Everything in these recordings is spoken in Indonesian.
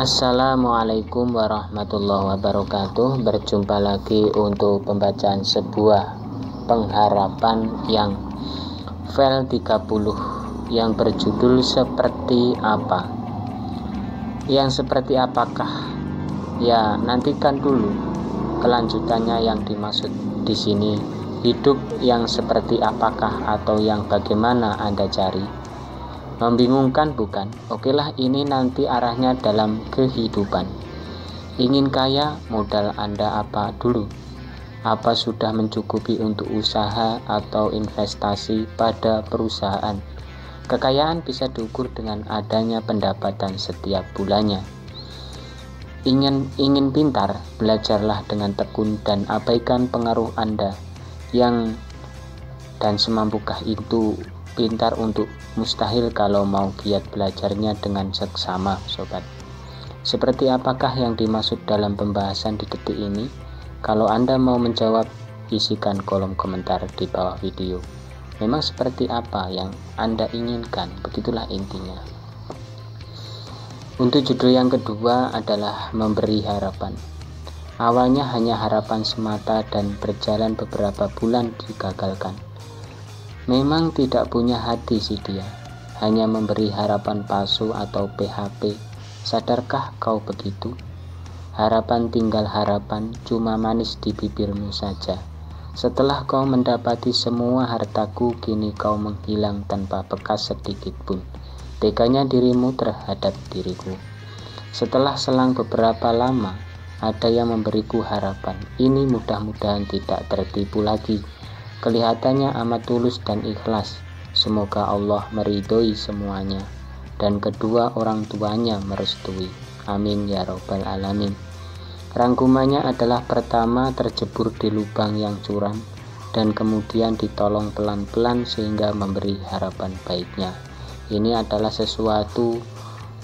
Assalamualaikum warahmatullahi wabarakatuh. Berjumpa lagi untuk pembacaan sebuah pengharapan yang file 30 yang berjudul seperti apa. Yang seperti apakah? Ya, nantikan dulu kelanjutannya. Yang dimaksud di sini hidup yang seperti apakah atau yang bagaimana Anda cari? Membingungkan bukan? Okelah, ini nanti arahnya dalam kehidupan. Ingin kaya, modal Anda apa dulu? Apa sudah mencukupi untuk usaha atau investasi pada perusahaan? Kekayaan bisa diukur dengan adanya pendapatan setiap bulannya. Ingin pintar, belajarlah dengan tekun dan abaikan pengaruh Anda yang dan semampukah itu pintar untuk mustahil kalau mau giat belajarnya dengan seksama, sobat. Seperti apakah yang dimaksud dalam pembahasan di detik ini? Kalau Anda mau menjawab, isikan kolom komentar di bawah video. Memang seperti apa yang Anda inginkan? Begitulah intinya. Untuk judul yang kedua adalah memberi harapan. Awalnya hanya harapan semata dan berjalan beberapa bulan digagalkan. Memang tidak punya hati sih dia, hanya memberi harapan palsu atau PHP. Sadarkah kau begitu? Harapan tinggal harapan, cuma manis di bibirmu saja. Setelah kau mendapati semua hartaku, kini kau menghilang tanpa bekas sedikit pun. Teganya dirimu terhadap diriku. Setelah selang beberapa lama, ada yang memberiku harapan. Ini mudah-mudahan tidak tertipu lagi. Kelihatannya amat tulus dan ikhlas. Semoga Allah meridhoi semuanya dan kedua orang tuanya merestui. Amin ya robbal alamin. Rangkumannya adalah pertama terjebur di lubang yang curam dan kemudian ditolong pelan-pelan sehingga memberi harapan baiknya. Ini adalah sesuatu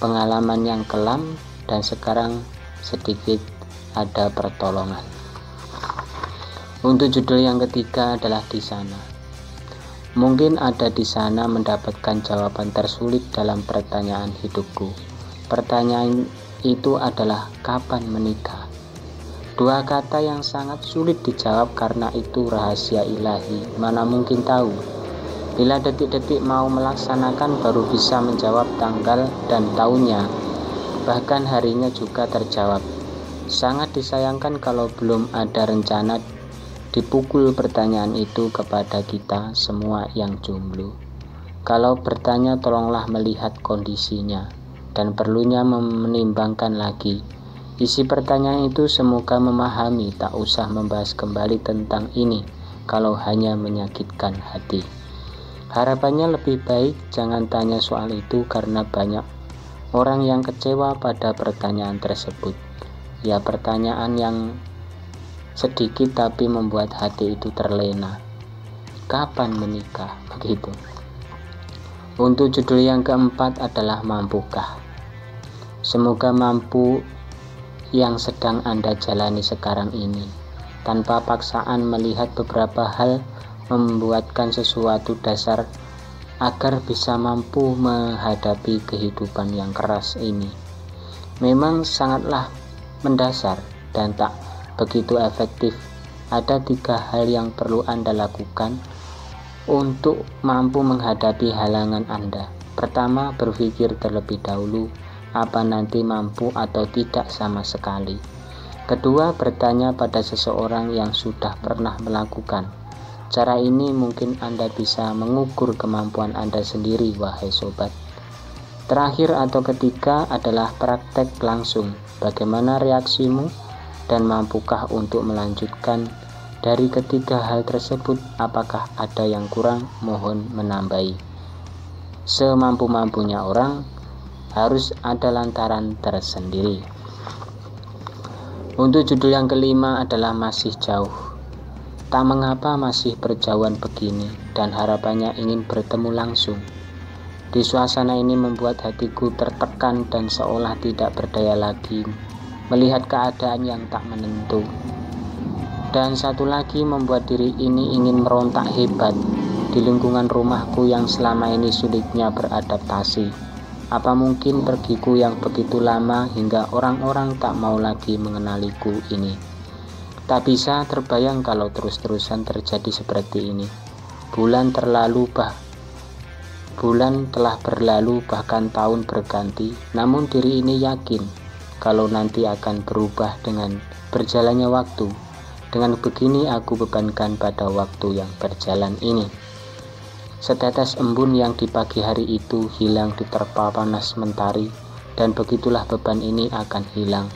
pengalaman yang kelam dan sekarang sedikit ada pertolongan. Untuk judul yang ketiga adalah di sana. Mungkin ada di sana mendapatkan jawaban tersulit dalam pertanyaan hidupku. Pertanyaan itu adalah kapan menikah? Dua kata yang sangat sulit dijawab karena itu rahasia ilahi. Mana mungkin tahu? Bila detik-detik mau melaksanakan baru bisa menjawab tanggal dan tahunnya. Bahkan harinya juga terjawab. Sangat disayangkan kalau belum ada rencana dipukul pertanyaan itu kepada kita semua yang jomblo. Kalau bertanya, tolonglah melihat kondisinya dan perlunya menimbangkan lagi. Isi pertanyaan itu semoga memahami, tak usah membahas kembali tentang ini kalau hanya menyakitkan hati. Harapannya lebih baik jangan tanya soal itu karena banyak orang yang kecewa pada pertanyaan tersebut. Ya, pertanyaan yang sedikit tapi membuat hati itu terlena. Kapan menikah? Begitu. Untuk judul yang keempat adalah mampukah? Semoga mampu yang sedang Anda jalani sekarang ini. Tanpa paksaan melihat beberapa hal membuatkan sesuatu dasar agar bisa mampu menghadapi kehidupan yang keras ini. Memang sangatlah mendasar dan tak begitu efektif. Ada 3 hal yang perlu Anda lakukan untuk mampu menghadapi halangan Anda. Pertama, berpikir terlebih dahulu apa nanti mampu atau tidak sama sekali. Kedua, bertanya pada seseorang yang sudah pernah melakukan. Cara ini mungkin Anda bisa mengukur kemampuan Anda sendiri, wahai sobat. Terakhir atau ketiga adalah praktek langsung. Bagaimana reaksimu? Dan mampukah untuk melanjutkan dari ketiga hal tersebut? Apakah ada yang kurang? Mohon menambahi. Semampu-mampunya orang, harus ada lantaran tersendiri. Untuk judul yang kelima adalah masih jauh. Tak mengapa masih berjauhan begini dan harapannya ingin bertemu langsung. Di suasana ini membuat hatiku tertekan dan seolah tidak berdaya lagi melihat keadaan yang tak menentu. Dan satu lagi membuat diri ini ingin merontak hebat di lingkungan rumahku yang selama ini sulitnya beradaptasi. Apa mungkin pergiku yang begitu lama hingga orang-orang tak mau lagi mengenaliku ini? Tak bisa terbayang kalau terus-terusan terjadi seperti ini. Bulan telah berlalu, bahkan tahun berganti, namun diri ini yakin kalau nanti akan berubah dengan berjalannya waktu. Dengan begini aku bebankan pada waktu yang berjalan ini. Setetes embun yang di pagi hari itu hilang diterpa panas mentari, dan begitulah beban ini akan hilang.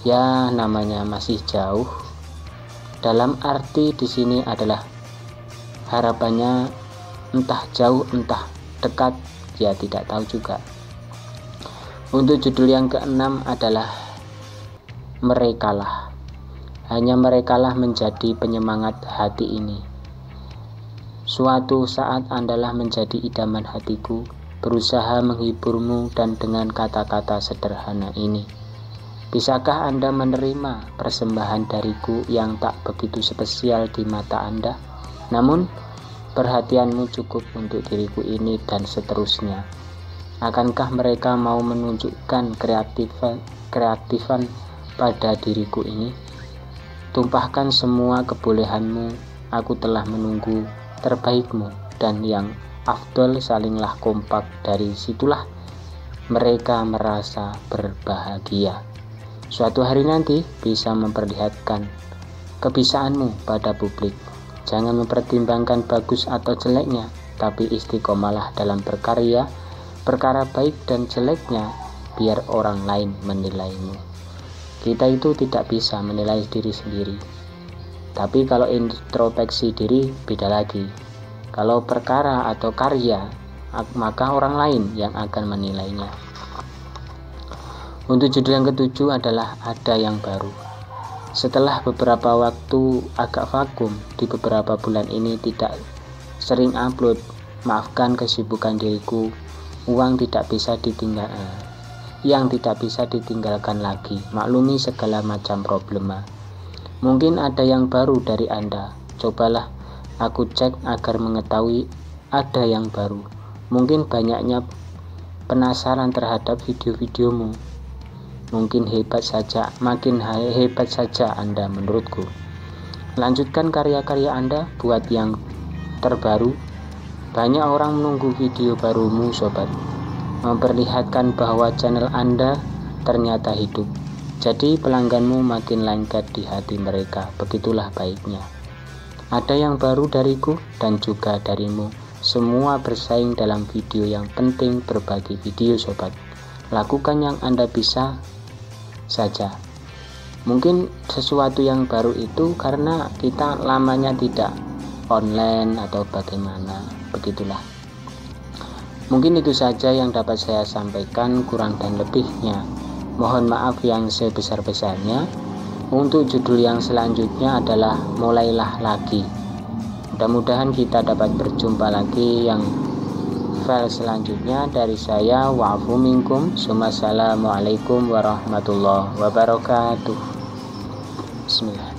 Ya, namanya masih jauh. Dalam arti di sini adalah harapannya entah jauh entah dekat, ya tidak tahu juga. Untuk judul yang keenam adalah Merekalah. Hanya merekalah menjadi penyemangat hati ini. Suatu saat Andalah menjadi idaman hatiku, berusaha menghiburmu dan dengan kata-kata sederhana ini. Bisakah Anda menerima persembahan dariku yang tak begitu spesial di mata Anda? Namun, perhatianmu cukup untuk diriku ini dan seterusnya. Akankah mereka mau menunjukkan kreatifan pada diriku ini? Tumpahkan semua kebolehanmu, aku telah menunggu terbaikmu, dan yang afdol salinglah kompak, dari situlah mereka merasa berbahagia. Suatu hari nanti bisa memperlihatkan kebisaanmu pada publik. Jangan mempertimbangkan bagus atau jeleknya, tapi istiqomalah dalam berkarya, perkara baik dan jeleknya biar orang lain menilaimu. Kita itu tidak bisa menilai diri sendiri. Tapi kalau introspeksi diri beda lagi. Kalau perkara atau karya, maka orang lain yang akan menilainya. Untuk judul yang ketujuh adalah Ada Yang Baru. Setelah beberapa waktu agak vakum, di beberapa bulan ini tidak sering upload. Maafkan kesibukan diriku, uang yang tidak bisa ditinggalkan lagi. Maklumi segala macam problema. Mungkin ada yang baru dari Anda. Cobalah aku cek agar mengetahui ada yang baru. Mungkin banyaknya penasaran terhadap video-videomu. Mungkin makin hebat saja Anda menurutku. Lanjutkan karya-karya Anda, buat yang terbaru. Banyak orang menunggu video barumu, sobat. Memperlihatkan bahwa channel Anda ternyata hidup. Jadi pelangganmu makin lengket di hati mereka. Begitulah baiknya. Ada yang baru dariku dan juga darimu. Semua bersaing dalam video yang penting, berbagi video, sobat. Lakukan yang Anda bisa saja. Mungkin sesuatu yang baru itu karena kita lamanya tidak online atau bagaimana. Begitulah. Mungkin itu saja yang dapat saya sampaikan, kurang dan lebihnya mohon maaf yang sebesar-besarnya. Untuk judul yang selanjutnya adalah Mulailah Lagi. Mudah-mudahan kita dapat berjumpa lagi yang file selanjutnya. Dari saya, wa'afu minkum, Assalamualaikum warahmatullahi wabarakatuh. Bismillah.